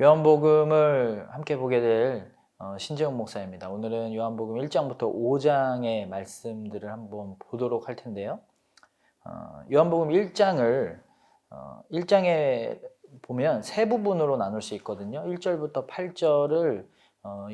요한복음을 함께 보게 될 신재훈 목사입니다. 오늘은 요한복음 1장부터 5장의 말씀들을 한번 보도록 할 텐데요. 요한복음 1장을 1장에 보면 세 부분으로 나눌 수 있거든요. 1절부터 8절을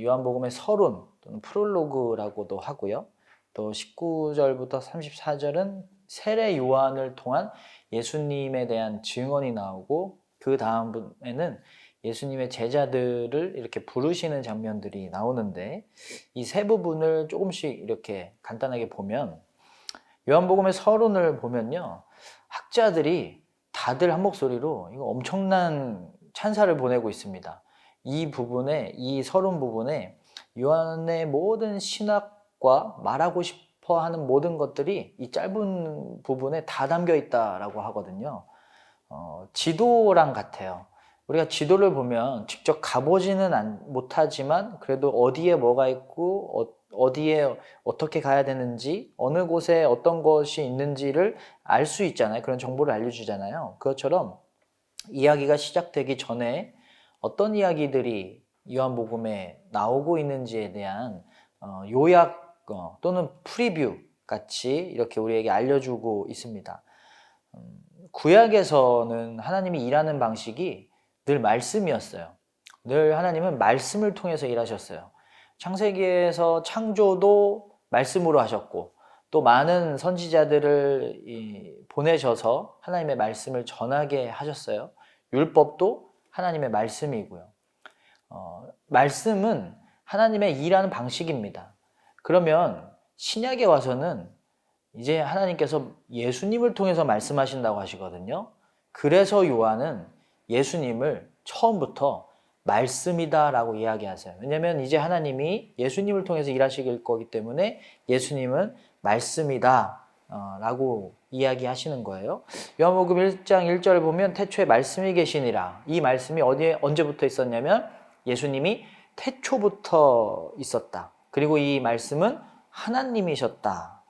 요한복음의 서론 또는 프롤로그라고도 하고요. 또 19절부터 34절은 세례 요한을 통한 예수님에 대한 증언이 나오고, 그 다음에는 예수님의 제자들을 이렇게 부르시는 장면들이 나오는데, 이 세 부분을 조금씩 이렇게 간단하게 보면, 요한복음의 서론을 보면요, 학자들이 다들 한 목소리로 이거 엄청난 찬사를 보내고 있습니다. 이 부분에, 이 서론 부분에 요한의 모든 신학과 말하고 싶어 하는 모든 것들이 이 짧은 부분에 다 담겨 있다라고 하거든요. 지도랑 같아요. 우리가 지도를 보면 직접 가보지는 못하지만 그래도 어디에 뭐가 있고 어디에 어떻게 가야 되는지, 어느 곳에 어떤 것이 있는지를 알 수 있잖아요. 그런 정보를 알려주잖아요. 그것처럼 이야기가 시작되기 전에 어떤 이야기들이 요한복음에 나오고 있는지에 대한 요약 또는 프리뷰 같이 이렇게 우리에게 알려주고 있습니다. 구약에서는 하나님이 일하는 방식이 늘 말씀이었어요. 늘 하나님은 말씀을 통해서 일하셨어요. 창세기에서 창조도 말씀으로 하셨고, 또 많은 선지자들을 보내셔서 하나님의 말씀을 전하게 하셨어요. 율법도 하나님의 말씀이고요. 말씀은 하나님의 일하는 방식입니다. 그러면 신약에 와서는 이제 하나님께서 예수님을 통해서 말씀하신다고 하시거든요. 그래서 요한은 예수님을 처음부터 말씀이다 라고 이야기하세요. 왜냐하면 이제 하나님이 예수님을 통해서 일하실 거기 때문에 예수님은 말씀이다 라고 이야기하시는 거예요. 요한복음 1장 1절 보면 태초에 말씀이 계시니라. 이 말씀이 언제부터 있었냐면 예수님이 태초부터 있었다. 그리고 이 말씀은 하나님이셨다.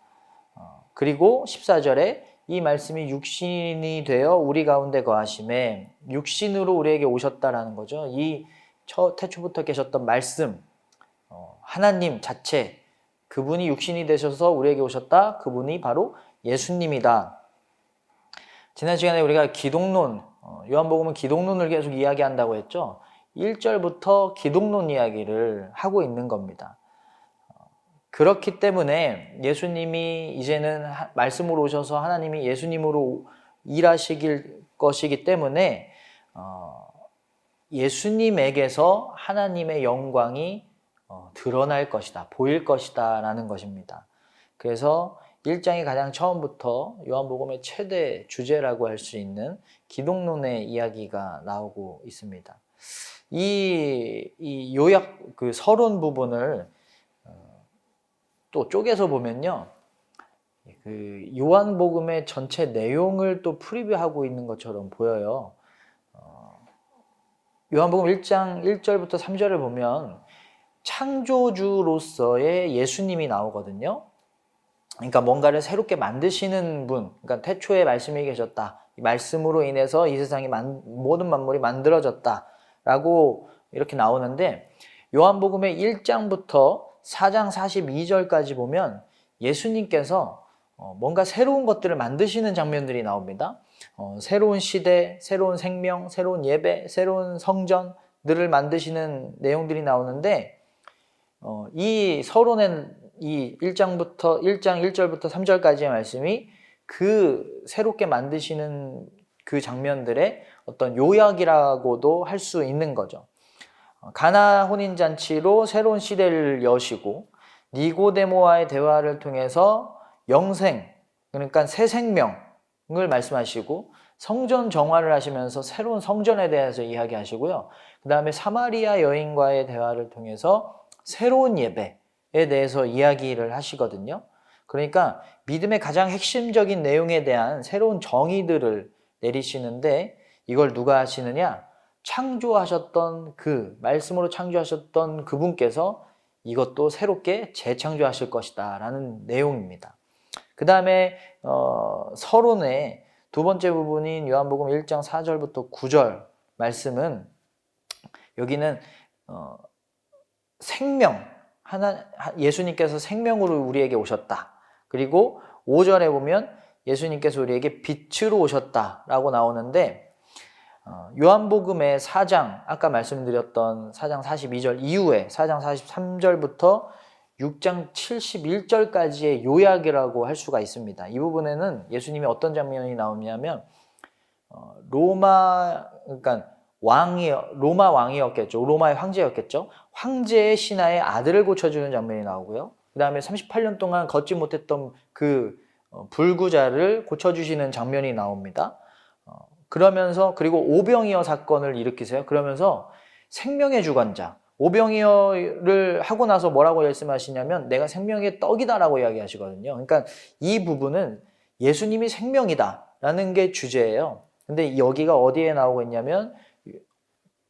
그리고 14절에 이 말씀이 육신이 되어 우리 가운데 거하심에, 육신으로 우리에게 오셨다라는 거죠. 이 태초부터 계셨던 말씀, 하나님 자체, 그분이 육신이 되셔서 우리에게 오셨다. 그분이 바로 예수님이다. 지난 시간에 우리가 기독론, 요한복음은 기독론을 계속 이야기한다고 했죠. 1절부터 기독론 이야기를 하고 있는 겁니다. 그렇기 때문에 예수님이 이제는 말씀으로 오셔서 하나님이 예수님으로 일하시길 것이기 때문에 예수님에게서 하나님의 영광이 드러날 것이다, 보일 것이다 라는 것입니다. 그래서 1장이 가장 처음부터 요한복음의 최대 주제라고 할 수 있는 기독론의 이야기가 나오고 있습니다. 이 요약, 그 서론 부분을 또 쪼개서 보면요, 그 요한복음의 전체 내용을 또 프리뷰하고 있는 것처럼 보여요. 요한복음 1장 1절부터 3절을 보면 창조주로서의 예수님이 나오거든요. 그러니까 뭔가를 새롭게 만드시는 분, 그러니까 태초에 말씀이 계셨다, 이 말씀으로 인해서 이 세상이 모든 만물이 만들어졌다라고 이렇게 나오는데, 요한복음의 1장부터 4장 42절까지 보면 예수님께서 뭔가 새로운 것들을 만드시는 장면들이 나옵니다. 새로운 시대, 새로운 생명, 새로운 예배, 새로운 성전들을 만드시는 내용들이 나오는데, 이 서론엔 이 1장 1절부터 3절까지의 말씀이 그 새롭게 만드시는 그 장면들의 어떤 요약이라고도 할 수 있는 거죠. 가나 혼인잔치로 새로운 시대를 여시고, 니고데모와의 대화를 통해서 영생, 그러니까 새 생명을 말씀하시고, 성전 정화를 하시면서 새로운 성전에 대해서 이야기하시고요. 그 다음에 사마리아 여인과의 대화를 통해서 새로운 예배에 대해서 이야기를 하시거든요. 그러니까 믿음의 가장 핵심적인 내용에 대한 새로운 정의들을 내리시는데, 이걸 누가 하시느냐? 창조하셨던 말씀으로 창조하셨던 그분께서 이것도 새롭게 재창조하실 것이다 라는 내용입니다. 그 다음에 서론의 두 번째 부분인 요한복음 1장 4절부터 9절 말씀은 여기는 생명, 예수님께서 생명으로 우리에게 오셨다. 그리고 5절에 보면 예수님께서 우리에게 빛으로 오셨다라고 나오는데 요한복음의 4장, 아까 말씀드렸던 4장 42절 이후에 4장 43절부터 6장 71절까지의 요약이라고 할 수가 있습니다. 이 부분에는 예수님이 어떤 장면이 나오냐면 그러니까 로마 왕이었겠죠. 로마의 황제였겠죠. 황제의 신하의 아들을 고쳐주는 장면이 나오고요. 그 다음에 38년 동안 걷지 못했던 그 불구자를 고쳐주시는 장면이 나옵니다. 그러면서 그리고 오병이어 사건을 일으키세요. 그러면서 생명의 주관자 오병이어를 하고 나서 뭐라고 말씀하시냐면 내가 생명의 떡이다라고 이야기하시거든요. 그러니까 이 부분은 예수님이 생명이다라는 게 주제예요. 근데 여기가 어디에 나오고 있냐면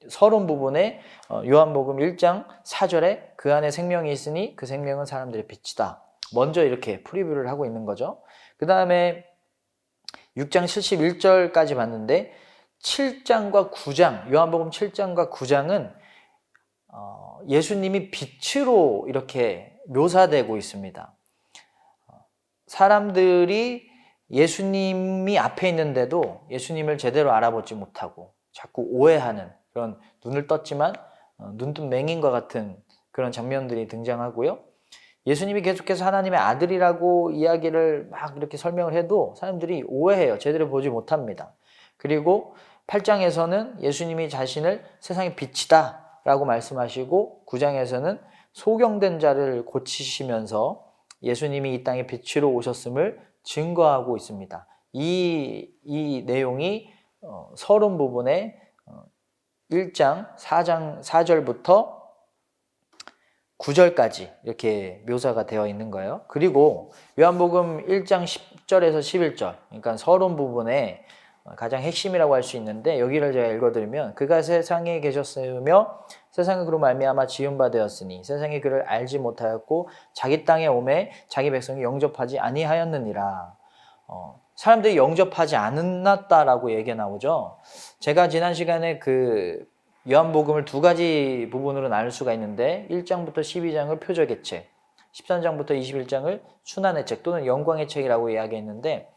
서론 부분에 요한복음 1장 4절에 그 안에 생명이 있으니 그 생명은 사람들의 빛이다. 먼저 이렇게 프리뷰를 하고 있는 거죠. 그 다음에 6장 71절까지 봤는데 7장과 9장, 요한복음 7장과 9장은 예수님이 빛으로 이렇게 묘사되고 있습니다. 사람들이 예수님이 앞에 있는데도 예수님을 제대로 알아보지 못하고 자꾸 오해하는 그런 눈을 떴지만 눈뜬 맹인과 같은 그런 장면들이 등장하고요. 예수님이 계속해서 하나님의 아들이라고 이야기를 막 이렇게 설명을 해도 사람들이 오해해요. 제대로 보지 못합니다. 그리고 8장에서는 예수님이 자신을 세상의 빛이다 라고 말씀하시고 9장에서는 소경된 자를 고치시면서 예수님이 이 땅에 빛으로 오셨음을 증거하고 있습니다. 이 내용이 서론 부분에 1장 4절부터 9절까지 이렇게 묘사가 되어 있는 거예요. 그리고 요한복음 1장 10절에서 11절, 그러니까 서론 부분에 가장 핵심이라고 할 수 있는데 여기를 제가 읽어드리면 그가 세상에 계셨으며 세상이 그로 말미암아 지은 바 되었으니 세상이 그를 알지 못하였고 자기 땅에 오매 자기 백성이 영접하지 아니하였느니라. 사람들이 영접하지 않았다라고 얘기가 나오죠. 제가 지난 시간에 그 요한복음을 두 가지 부분으로 나눌 수가 있는데 1장부터 12장을 표적의 책, 13장부터 21장을 순환의 책 또는 영광의 책이라고 이야기했는데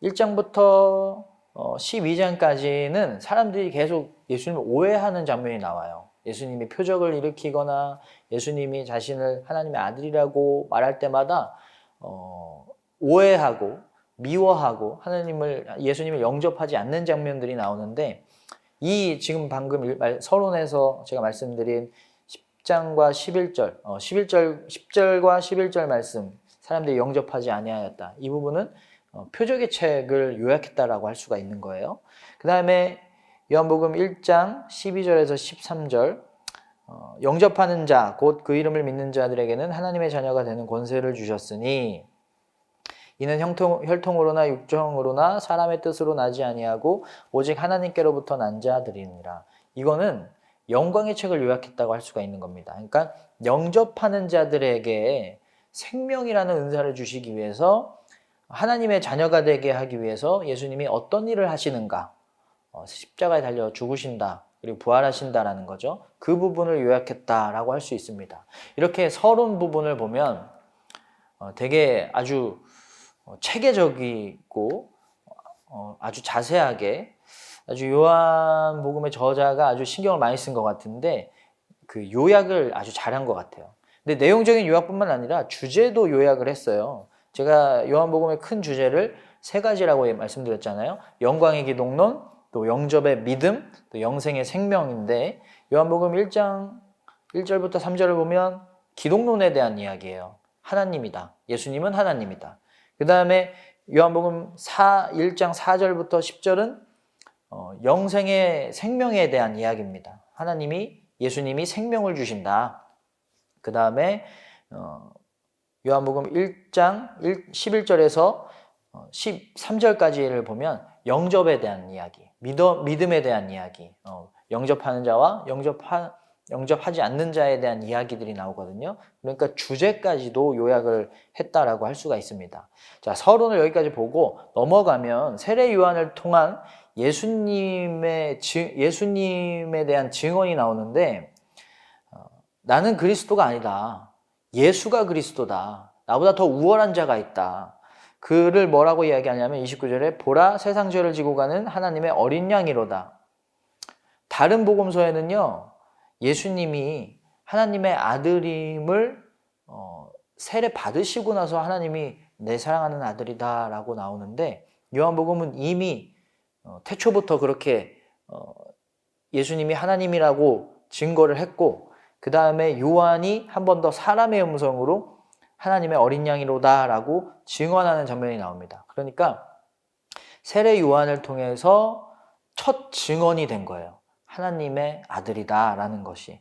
1장부터 12장까지는 사람들이 계속 예수님을 오해하는 장면이 나와요. 예수님이 표적을 일으키거나 예수님이 자신을 하나님의 아들이라고 말할 때마다 오해하고 미워하고 예수님을 영접하지 않는 장면들이 나오는데 이 지금 방금 서론에서 제가 말씀드린 10장과 11절, 10절과 11절 말씀 사람들이 영접하지 아니하였다. 이 부분은 표적의 책을 요약했다라고 할 수가 있는 거예요. 그 다음에 요한복음 1장 12절에서 13절 영접하는 자, 곧 그 이름을 믿는 자들에게는 하나님의 자녀가 되는 권세를 주셨으니 이는 혈통으로나 육정으로나 사람의 뜻으로 나지 아니하고 오직 하나님께로부터 난 자들이니라. 이거는 영광의 책을 요약했다고 할 수가 있는 겁니다. 그러니까 영접하는 자들에게 생명이라는 은사를 주시기 위해서 하나님의 자녀가 되게 하기 위해서 예수님이 어떤 일을 하시는가, 십자가에 달려 죽으신다 그리고 부활하신다라는 거죠. 그 부분을 요약했다라고 할 수 있습니다. 이렇게 서론 부분을 보면 되게 아주 체계적이고 아주 자세하게 아주 요한복음의 저자가 아주 신경을 많이 쓴 것 같은데 그 요약을 아주 잘한 것 같아요. 근데 내용적인 요약뿐만 아니라 주제도 요약을 했어요. 제가 요한복음의 큰 주제를 세 가지라고 말씀드렸잖아요. 영광의 기독론, 또 영접의 믿음, 또 영생의 생명인데 요한복음 1장 1절부터 3절을 보면 기독론에 대한 이야기예요. 하나님이다. 예수님은 하나님이다. 그 다음에 요한복음 1장 4절부터 10절은 영생의 생명에 대한 이야기입니다. 예수님이 생명을 주신다. 그 다음에 요한복음 1장 11절에서 13절까지를 보면 영접에 대한 이야기, 믿음에 대한 이야기, 영접하는 자와 영접하지 않는 자에 대한 이야기들이 나오거든요. 그러니까 주제까지도 요약을 했다라고 할 수가 있습니다. 자, 서론을 여기까지 보고 넘어가면 세례 요한을 통한 예수님에 대한 증언이 나오는데, 나는 그리스도가 아니다. 예수가 그리스도다. 나보다 더 우월한 자가 있다. 그를 뭐라고 이야기하냐면 29절에 보라 세상 죄를 지고 가는 하나님의 어린 양이로다. 다른 복음서에는요, 예수님이 하나님의 아들임을 세례 받으시고 나서 하나님이 내 사랑하는 아들이다 라고 나오는데, 요한복음은 이미 태초부터 그렇게 예수님이 하나님이라고 증거를 했고, 그 다음에 요한이 한 번 더 사람의 음성으로 하나님의 어린 양이로다 라고 증언하는 장면이 나옵니다. 그러니까 세례 요한을 통해서 첫 증언이 된 거예요. 하나님의 아들이다 라는 것이.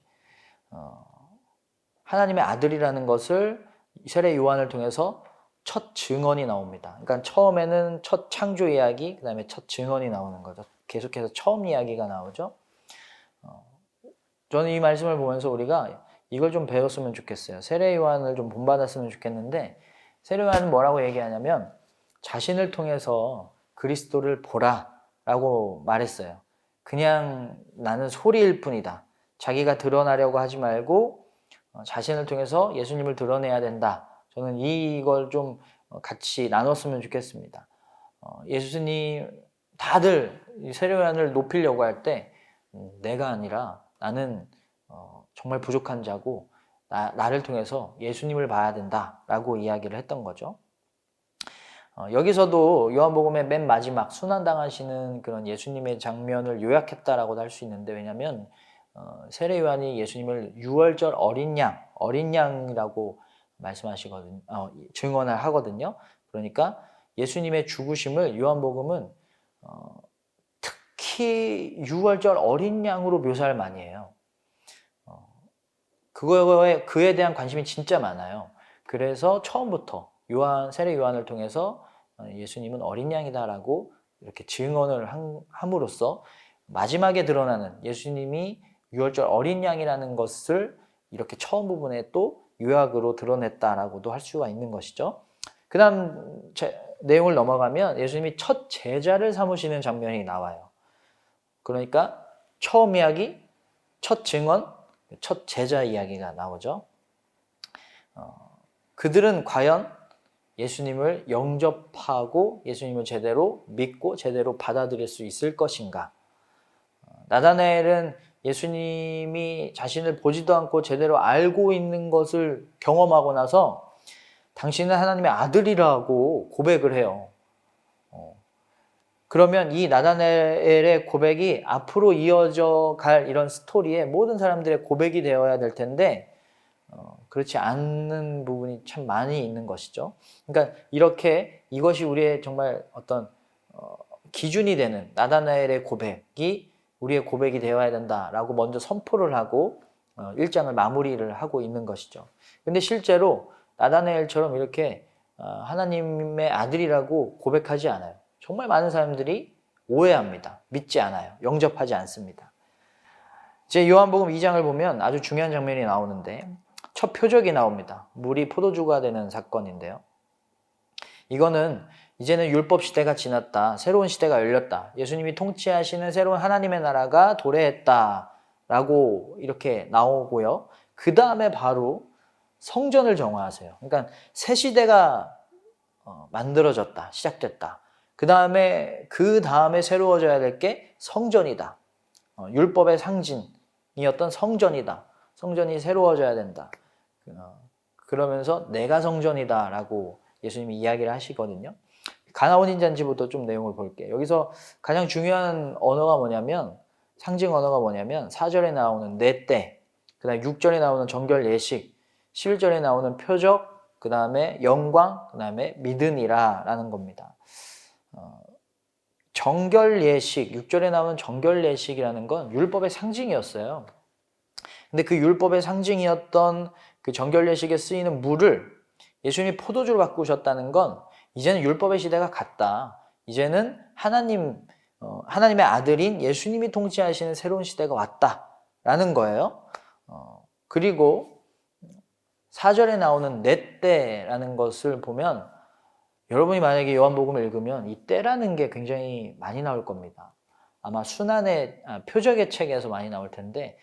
하나님의 아들이라는 것을 세례 요한을 통해서 첫 증언이 나옵니다. 그러니까 처음에는 첫 창조 이야기, 그 다음에 첫 증언이 나오는 거죠. 계속해서 처음 이야기가 나오죠. 저는 이 말씀을 보면서 우리가 이걸 좀 배웠으면 좋겠어요. 세례 요한을 좀 본받았으면 좋겠는데, 세례 요한은 뭐라고 얘기하냐면 자신을 통해서 그리스도를 보라 라고 말했어요. 그냥 나는 소리일 뿐이다. 자기가 드러나려고 하지 말고 자신을 통해서 예수님을 드러내야 된다. 저는 이걸 좀 같이 나눴으면 좋겠습니다. 예수님, 다들 세례 요한을 높이려고 할 때 내가 아니라 나는 정말 부족한 자고 나를 통해서 예수님을 봐야 된다라고 이야기를 했던 거죠. 여기서도 요한복음의 맨 마지막 순환당하시는 그런 예수님의 장면을 요약했다라고도 할 수 있는데, 왜냐하면 세례 요한이 예수님을 유월절 어린 양이라고 말씀하시거든요. 증언을 하거든요. 그러니까 예수님의 죽으심을 요한복음은 특히 유월절 어린 양으로 묘사를 많이 해요. 그에 대한 관심이 진짜 많아요. 그래서 처음부터 세례 요한을 통해서 예수님은 어린 양이다라고 이렇게 증언을 함으로써 마지막에 드러나는 예수님이 유월절 어린 양이라는 것을 이렇게 처음 부분에 또 요약으로 드러냈다라고도 할 수가 있는 것이죠. 그 다음 내용을 넘어가면 예수님이 첫 제자를 삼으시는 장면이 나와요. 그러니까 처음 이야기, 첫 증언, 첫 제자 이야기가 나오죠. 그들은 과연 예수님을 영접하고 예수님을 제대로 믿고 제대로 받아들일 수 있을 것인가? 나다나엘은 예수님이 자신을 보지도 않고 제대로 알고 있는 것을 경험하고 나서 당신은 하나님의 아들이라고 고백을 해요. 그러면 이 나다나엘의 고백이 앞으로 이어져 갈 이런 스토리에 모든 사람들의 고백이 되어야 될 텐데 그렇지 않는 부분이 참 많이 있는 것이죠. 그러니까 이렇게 이것이 우리의 정말 어떤 기준이 되는 나다나엘의 고백이 우리의 고백이 되어야 된다라고 먼저 선포를 하고 1장을 마무리를 하고 있는 것이죠. 근데 실제로 나다나엘처럼 이렇게 하나님의 아들이라고 고백하지 않아요. 정말 많은 사람들이 오해합니다. 믿지 않아요. 영접하지 않습니다. 제 요한복음 2장을 보면 아주 중요한 장면이 나오는데 첫 표적이 나옵니다. 물이 포도주가 되는 사건인데요. 이거는 이제는 율법 시대가 지났다. 새로운 시대가 열렸다. 예수님이 통치하시는 새로운 하나님의 나라가 도래했다. 라고 이렇게 나오고요. 그 다음에 바로 성전을 정화하세요. 그러니까 새 시대가 만들어졌다. 시작됐다. 그 다음에 새로워져야 될 게 성전이다. 율법의 상징이었던 성전이다. 성전이 새로워져야 된다. 그러면서 내가 성전이다 라고 예수님이 이야기를 하시거든요. 가나온 잔치부터 좀 내용을 볼게요. 여기서 가장 중요한 언어가 뭐냐면, 상징 언어가 뭐냐면 4절에 나오는 내 때, 그 다음에 6절에 나오는 정결 예식, 11절에 나오는 표적, 그 다음에 영광, 그 다음에 믿음이라 라는 겁니다. 정결 예식, 6절에 나오는 정결 예식이라는 건 율법의 상징이었어요. 근데 그 율법의 상징이었던 그 정결 예식에 쓰이는 물을 예수님이 포도주로 바꾸셨다는 건 이제는 율법의 시대가 갔다. 이제는 하나님의 아들인 예수님이 통치하시는 새로운 시대가 왔다라는 거예요. 그리고 4절에 나오는 내 때라는 것을 보면 여러분이 만약에 요한복음을 읽으면 이 때라는 게 굉장히 많이 나올 겁니다. 아마 순환의 표적의 책에서 많이 나올 텐데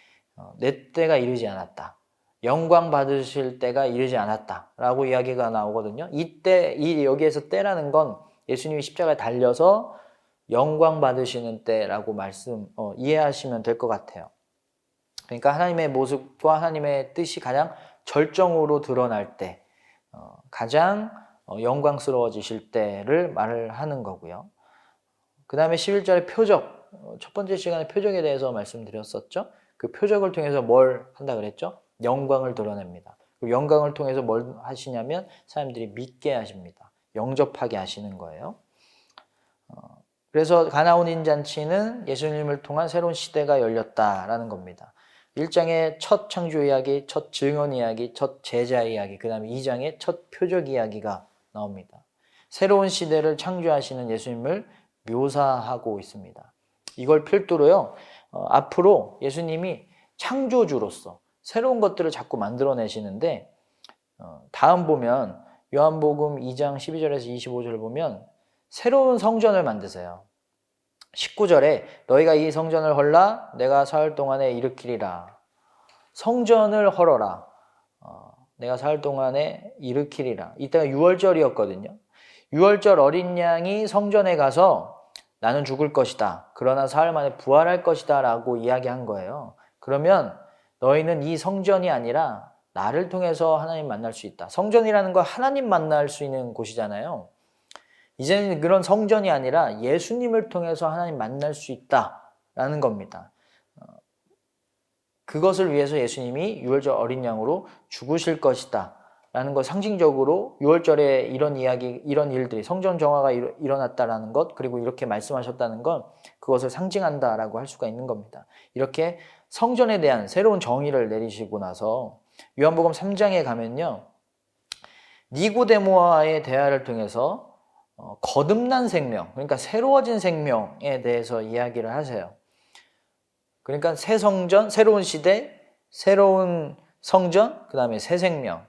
내 때가 이르지 않았다. 영광 받으실 때가 이르지 않았다 라고 이야기가 나오거든요. 이때 여기에서 때라는 건 예수님이 십자가에 달려서 영광 받으시는 때라고 이해하시면 될 것 같아요. 그러니까 하나님의 모습과 하나님의 뜻이 가장 절정으로 드러날 때, 가장 영광스러워지실 때를 말을 하는 거고요. 그 다음에 11절의 표적, 첫 번째 시간에 표적에 대해서 말씀드렸었죠. 그 표적을 통해서 뭘 한다 그랬죠? 영광을 드러냅니다. 그 영광을 통해서 뭘 하시냐면 사람들이 믿게 하십니다. 영접하게 하시는 거예요. 그래서 가나온 잔치는 예수님을 통한 새로운 시대가 열렸다라는 겁니다. 1장의 첫 창조 이야기, 첫 증언 이야기, 첫 제자 이야기, 그 다음에 2장의 첫 표적 이야기가 나옵니다. 새로운 시대를 창조하시는 예수님을 묘사하고 있습니다. 이걸 필두로요, 앞으로 예수님이 창조주로서 새로운 것들을 자꾸 만들어내시는데, 다음 보면 요한복음 2장 12절에서 25절을 보면 새로운 성전을 만드세요. 19절에 너희가 이 성전을 헐라 내가 사흘 동안에 일으키리라. 성전을 헐어라. 내가 사흘 동안에 일으키리라. 이때가 6월절이었거든요. 6월절 어린 양이 성전에 가서 나는 죽을 것이다. 그러나 사흘 만에 부활할 것이다 라고 이야기한 거예요. 그러면 너희는 이 성전이 아니라 나를 통해서 하나님 만날 수 있다. 성전이라는 건 하나님 만날 수 있는 곳이잖아요. 이제는 그런 성전이 아니라 예수님을 통해서 하나님 만날 수 있다라는 겁니다. 그것을 위해서 예수님이 6월절 어린 양으로 죽으실 것이다 라는 것, 상징적으로 6월절에 이런 이야기, 이런 일들이 성전 정화가 일어났다라는 것, 그리고 이렇게 말씀하셨다는 건 그것을 상징한다라고 할 수가 있는 겁니다. 이렇게 성전에 대한 새로운 정의를 내리시고 나서 요한복음 3장에 가면요, 니고데모와의 대화를 통해서 거듭난 생명, 그러니까 새로워진 생명에 대해서 이야기를 하세요. 그러니까 새 성전, 새로운 시대, 새로운 성전, 그 다음에 새 생명,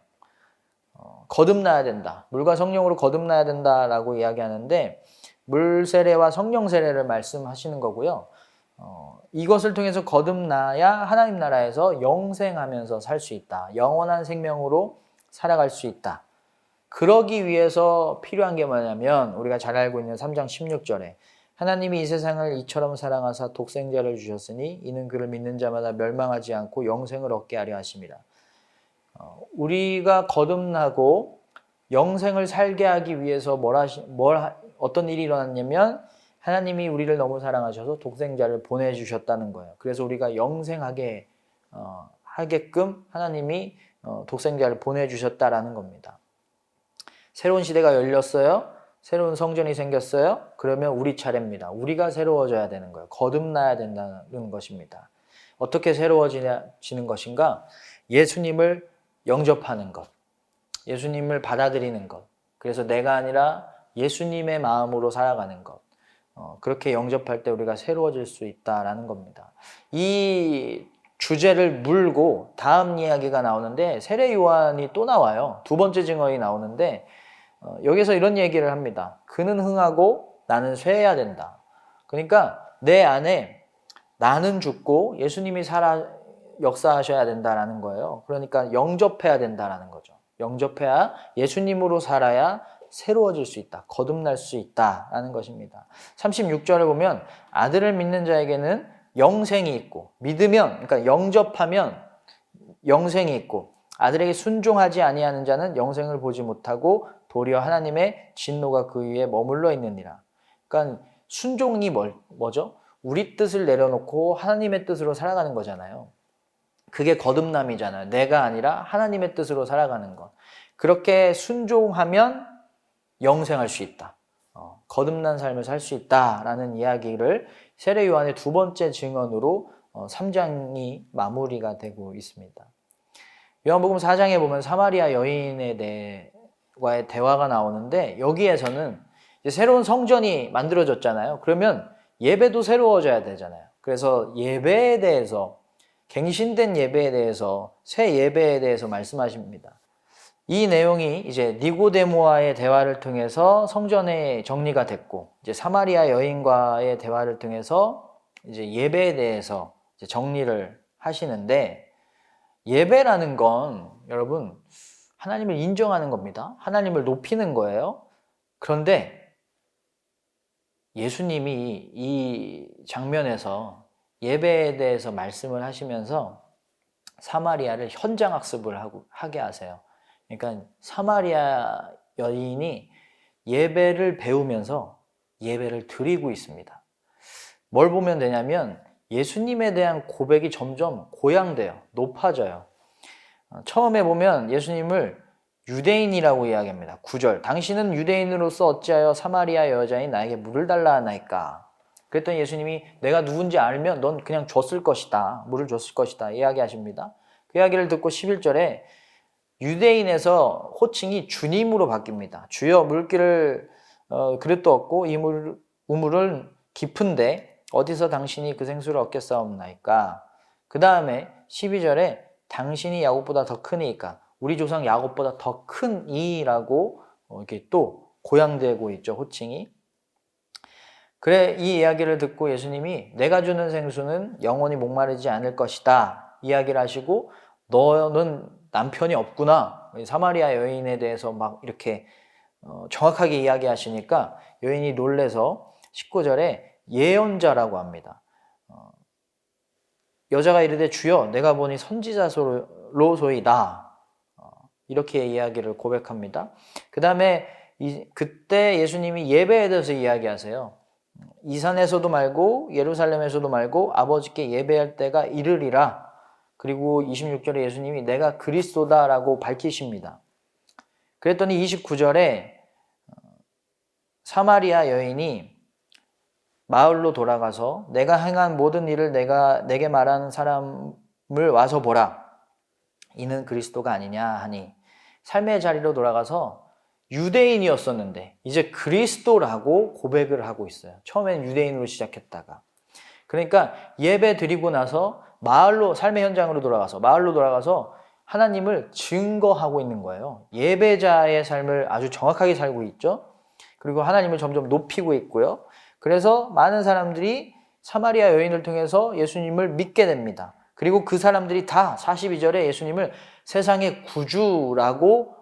거듭나야 된다. 물과 성령으로 거듭나야 된다라고 이야기하는데 물 세례와 성령 세례를 말씀하시는 거고요. 이것을 통해서 거듭나야 하나님 나라에서 영생하면서 살 수 있다. 영원한 생명으로 살아갈 수 있다. 그러기 위해서 필요한 게 뭐냐면 우리가 잘 알고 있는 3장 16절에 하나님이 이 세상을 이처럼 사랑하사 독생자를 주셨으니 이는 그를 믿는 자마다 멸망하지 않고 영생을 얻게 하려 하심이라. 우리가 거듭나고 영생을 살게 하기 위해서 어떤 일이 일어났냐면 하나님이 우리를 너무 사랑하셔서 독생자를 보내주셨다는 거예요. 그래서 우리가 영생하게 하게끔 하나님이 독생자를 보내주셨다라는 겁니다. 새로운 시대가 열렸어요. 새로운 성전이 생겼어요. 그러면 우리 차례입니다. 우리가 새로워져야 되는 거예요. 거듭나야 된다는 것입니다. 어떻게 새로워지는 것인가? 예수님을 영접하는 것, 예수님을 받아들이는 것, 그래서 내가 아니라 예수님의 마음으로 살아가는 것, 그렇게 영접할 때 우리가 새로워질 수 있다라는 겁니다. 이 주제를 물고 다음 이야기가 나오는데 세례 요한이 또 나와요. 두 번째 증언이 나오는데 여기서 이런 얘기를 합니다. 그는 흥하고 나는 쇠해야 된다. 그러니까 내 안에 나는 죽고 예수님이 역사하셔야 된다라는 거예요. 그러니까 영접해야 된다라는 거죠. 영접해야 예수님으로 살아야 새로워질 수 있다. 거듭날 수 있다라는 것입니다. 36절을 보면 아들을 믿는 자에게는 영생이 있고 믿으면, 그러니까 영접하면 영생이 있고 아들에게 순종하지 아니하는 자는 영생을 보지 못하고 도리어 하나님의 진노가 그 위에 머물러 있느니라. 그러니까 순종이 뭐죠? 우리 뜻을 내려놓고 하나님의 뜻으로 살아가는 거잖아요. 그게 거듭남이잖아요. 내가 아니라 하나님의 뜻으로 살아가는 것. 그렇게 순종하면 영생할 수 있다. 거듭난 삶을 살 수 있다라는 이야기를 세례 요한의 두 번째 증언으로 3장이 마무리가 되고 있습니다. 요한복음 4장에 보면 사마리아 여인과의 대화가 나오는데 여기에서는 이제 새로운 성전이 만들어졌잖아요. 그러면 예배도 새로워져야 되잖아요. 그래서 예배에 대해서 갱신된 예배에 대해서, 새 예배에 대해서 말씀하십니다. 이 내용이 이제 니고데모와의 대화를 통해서 성전에 정리가 됐고, 이제 사마리아 여인과의 대화를 통해서 이제 예배에 대해서 이제 정리를 하시는데, 예배라는 건 여러분 하나님을 인정하는 겁니다. 하나님을 높이는 거예요. 그런데 예수님이 이 장면에서 예배에 대해서 말씀을 하시면서 사마리아를 현장학습을 하게 하세요. 그러니까 사마리아 여인이 예배를 배우면서 예배를 드리고 있습니다. 뭘 보면 되냐면 예수님에 대한 고백이 점점 고양돼요. 높아져요. 처음에 보면 예수님을 유대인이라고 이야기합니다. 9절. 당신은 유대인으로서 어찌하여 사마리아 여자인 나에게 물을 달라 하나이까? 그랬더니 예수님이 내가 누군지 알면 넌 그냥 줬을 것이다. 물을 줬을 것이다. 이야기하십니다. 그 이야기를 듣고 11절에 유대인에서 호칭이 주님으로 바뀝니다. 주여 물기를 그릇도 없고 이 우물은 깊은데 어디서 당신이 그 생수를 얻겠사옵나이까? 그 다음에 12절에 당신이 야곱보다 더 크니까, 우리 조상 야곱보다 더 큰 이라고 이렇게 또 고양되고 있죠, 호칭이. 그래, 이 이야기를 듣고 예수님이 내가 주는 생수는 영원히 목마르지 않을 것이다 이야기를 하시고, 너는 남편이 없구나, 사마리아 여인에 대해서 막 이렇게 정확하게 이야기하시니까 여인이 놀래서 19절에 예언자라고 합니다. 여자가 이르되 주여 내가 보니 선지자로소이다, 이렇게 이야기를 고백합니다. 그 다음에 그때 예수님이 예배에 대해서 이야기하세요. 이 산에서도 말고 예루살렘에서도 말고 아버지께 예배할 때가 이르리라. 그리고 26절에 예수님이 내가 그리스도다라고 밝히십니다. 그랬더니 29절에 사마리아 여인이 마을로 돌아가서 내가 행한 모든 일을 내게 말하는 사람을 와서 보라. 이는 그리스도가 아니냐 하니, 삶의 자리로 돌아가서 유대인이었었는데 이제 그리스도라고 고백을 하고 있어요. 처음엔 유대인으로 시작했다가. 그러니까 예배 드리고 나서 삶의 현장으로 마을로 돌아가서 하나님을 증거하고 있는 거예요. 예배자의 삶을 아주 정확하게 살고 있죠. 그리고 하나님을 점점 높이고 있고요. 그래서 많은 사람들이 사마리아 여인을 통해서 예수님을 믿게 됩니다. 그리고 그 사람들이 다 42절에 예수님을 세상의 구주라고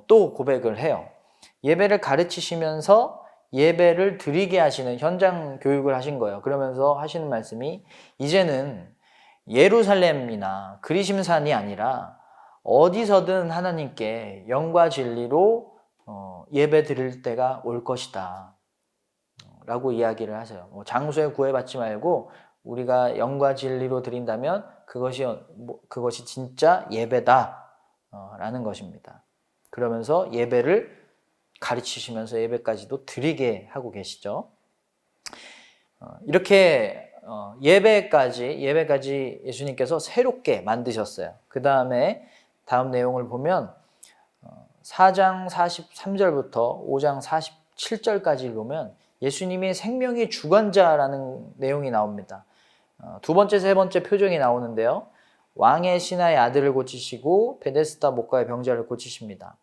또 고백을 해요. 예배를 가르치시면서 예배를 드리게 하시는 현장 교육을 하신 거예요. 그러면서 하시는 말씀이 이제는 예루살렘이나 그리심산이 아니라 어디서든 하나님께 영과 진리로 예배 드릴 때가 올 것이다 라고 이야기를 하세요. 장소에 구애받지 말고 우리가 영과 진리로 드린다면 그것이 진짜 예배다 라는 것입니다. 그러면서 예배를 가르치시면서 예배까지도 드리게 하고 계시죠. 이렇게 예배까지 예수님께서 새롭게 만드셨어요. 그 다음 내용을 보면 4장 43절부터 5장 47절까지 보면 예수님이 생명의 주관자라는 내용이 나옵니다. 두 번째, 세 번째 표정이 나오는데요. 왕의 신하의 아들을 고치시고 베데스다 목가의 병자를 고치십니다.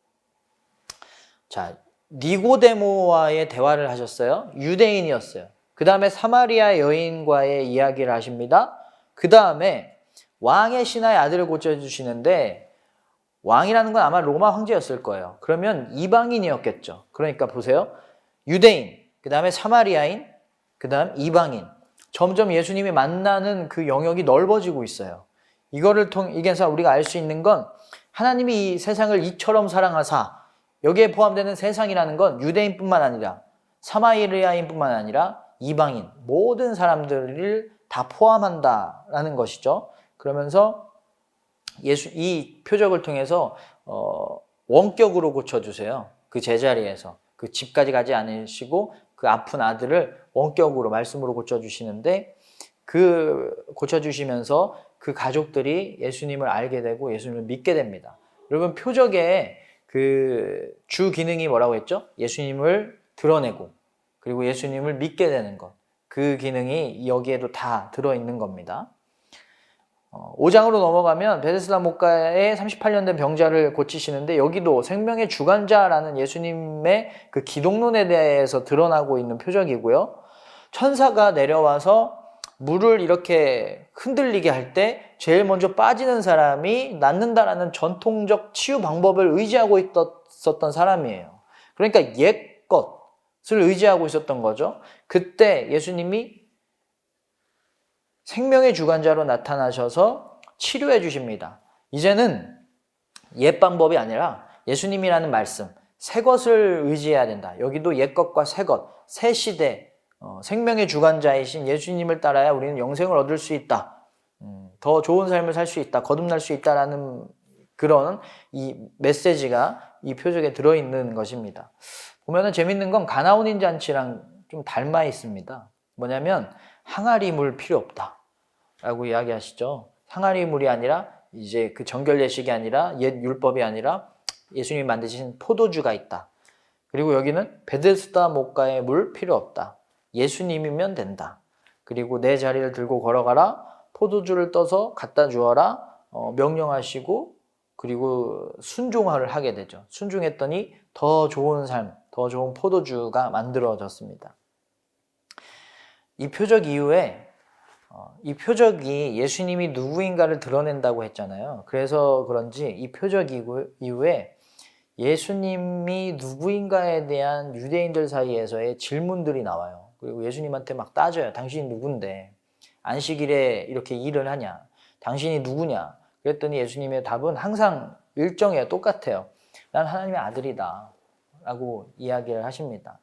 자, 니고데모와의 대화를 하셨어요. 유대인이었어요. 그 다음에 사마리아 여인과의 이야기를 하십니다. 그 다음에 왕의 신하의 아들을 고쳐주시는데, 왕이라는 건 아마 로마 황제였을 거예요. 그러면 이방인이었겠죠. 그러니까 보세요. 유대인, 그 다음에 사마리아인, 그 다음 이방인. 점점 예수님이 만나는 그 영역이 넓어지고 있어요. 이거를 통해서 우리가 알 수 있는 건 하나님이 이 세상을 이처럼 사랑하사, 여기에 포함되는 세상이라는 건 유대인뿐만 아니라 사마리아인뿐만 아니라 이방인, 모든 사람들을 다 포함한다라는 것이죠. 그러면서 이 표적을 통해서 원격으로 고쳐주세요. 그 제자리에서. 그 집까지 가지 않으시고 그 아픈 아들을 원격으로 말씀으로 고쳐주시는데, 그 고쳐주시면서 그 가족들이 예수님을 알게 되고 예수님을 믿게 됩니다. 여러분, 표적의 그 주 기능이 뭐라고 했죠? 예수님을 드러내고 그리고 예수님을 믿게 되는 것. 그 기능이 여기에도 다 들어있는 겁니다. 5장으로 넘어가면 베데스다 목가에 38년 된 병자를 고치시는데 여기도 생명의 주관자라는 예수님의 그 기독론에 대해서 드러나고 있는 표적이고요. 천사가 내려와서 물을 이렇게 흔들리게 할 때 제일 먼저 빠지는 사람이 낫는다라는 전통적 치유 방법을 의지하고 있었던 사람이에요. 그러니까 옛 것을 의지하고 있었던 거죠. 그때 예수님이 생명의 주관자로 나타나셔서 치료해 주십니다. 이제는 옛 방법이 아니라 예수님이라는 말씀, 새 것을 의지해야 된다. 여기도 옛 것과 새 것, 새 시대, 생명의 주관자이신 예수님을 따라야 우리는 영생을 얻을 수 있다. 더 좋은 삶을 살 수 있다. 거듭날 수 있다라는 그런 이 메시지가 이 표적에 들어있는 것입니다. 보면은 재밌는 건 가나온인 잔치랑 좀 닮아 있습니다. 뭐냐면 항아리 물 필요 없다 라고 이야기하시죠. 항아리 물이 아니라 이제 그 정결 예식이 아니라 옛 율법이 아니라 예수님이 만드신 포도주가 있다. 그리고 여기는 베데스다 목가의 물 필요 없다. 예수님이면 된다. 그리고 내 자리를 들고 걸어가라. 포도주를 떠서 갖다 주어라. 명령하시고 그리고 순종을 하게 되죠. 순종했더니 더 좋은 삶, 더 좋은 포도주가 만들어졌습니다. 이 표적 이후에 이 표적이 예수님이 누구인가를 드러낸다고 했잖아요. 그래서 그런지 이 표적 이후에 예수님이 누구인가에 대한 유대인들 사이에서의 질문들이 나와요. 그리고 예수님한테 막 따져요. 당신이 누군데? 안식일에 이렇게 일을 하냐? 당신이 누구냐? 그랬더니 예수님의 답은 항상 일정해요. 똑같아요. 난 하나님의 아들이다 라고 이야기를 하십니다.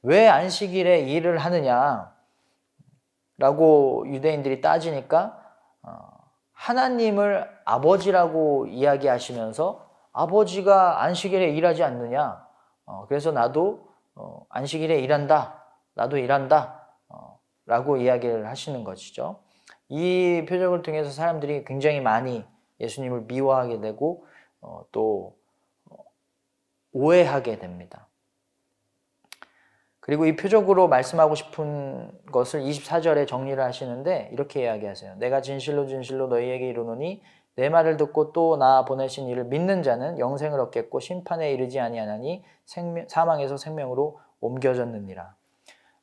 왜 안식일에 일을 하느냐? 라고 유대인들이 따지니까 하나님을 아버지라고 이야기하시면서 아버지가 안식일에 일하지 않느냐? 그래서 나도 안식일에 일한다. 나도 일한다. 라고 이야기를 하시는 것이죠. 이 표적을 통해서 사람들이 굉장히 많이 예수님을 미워하게 되고 또 오해하게 됩니다. 그리고 이 표적으로 말씀하고 싶은 것을 24절에 정리를 하시는데 이렇게 이야기하세요. 내가 진실로 진실로 너희에게 이르노니 내 말을 듣고 또 나 보내신 이를 믿는 자는 영생을 얻겠고 심판에 이르지 아니하나니 사망에서 생명으로 옮겨졌느니라.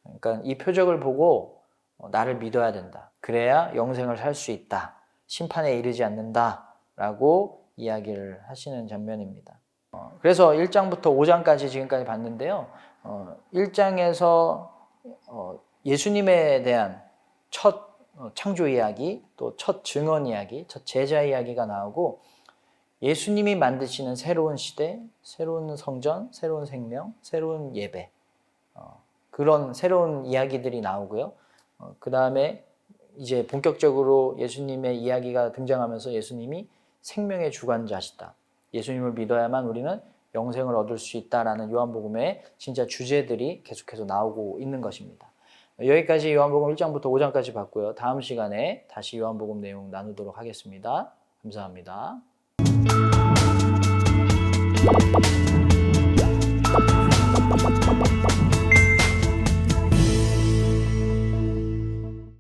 그러니까 이 표적을 보고 나를 믿어야 된다. 그래야 영생을 살 수 있다. 심판에 이르지 않는다. 라고 이야기를 하시는 장면입니다. 그래서 1장부터 5장까지 지금까지 봤는데요. 1장에서 예수님에 대한 첫 창조 이야기, 또 첫 증언 이야기, 첫 제자 이야기가 나오고 예수님이 만드시는 새로운 시대, 새로운 성전, 새로운 생명, 새로운 예배 그런 새로운 이야기들이 나오고요. 그 다음에 이제 본격적으로 예수님의 이야기가 등장하면서 예수님이 생명의 주관자시다. 예수님을 믿어야만 우리는 영생을 얻을 수 있다라는 요한복음의 진짜 주제들이 계속해서 나오고 있는 것입니다. 여기까지 요한복음 1장부터 5장까지 봤고요. 다음 시간에 다시 요한복음 내용 나누도록 하겠습니다. 감사합니다.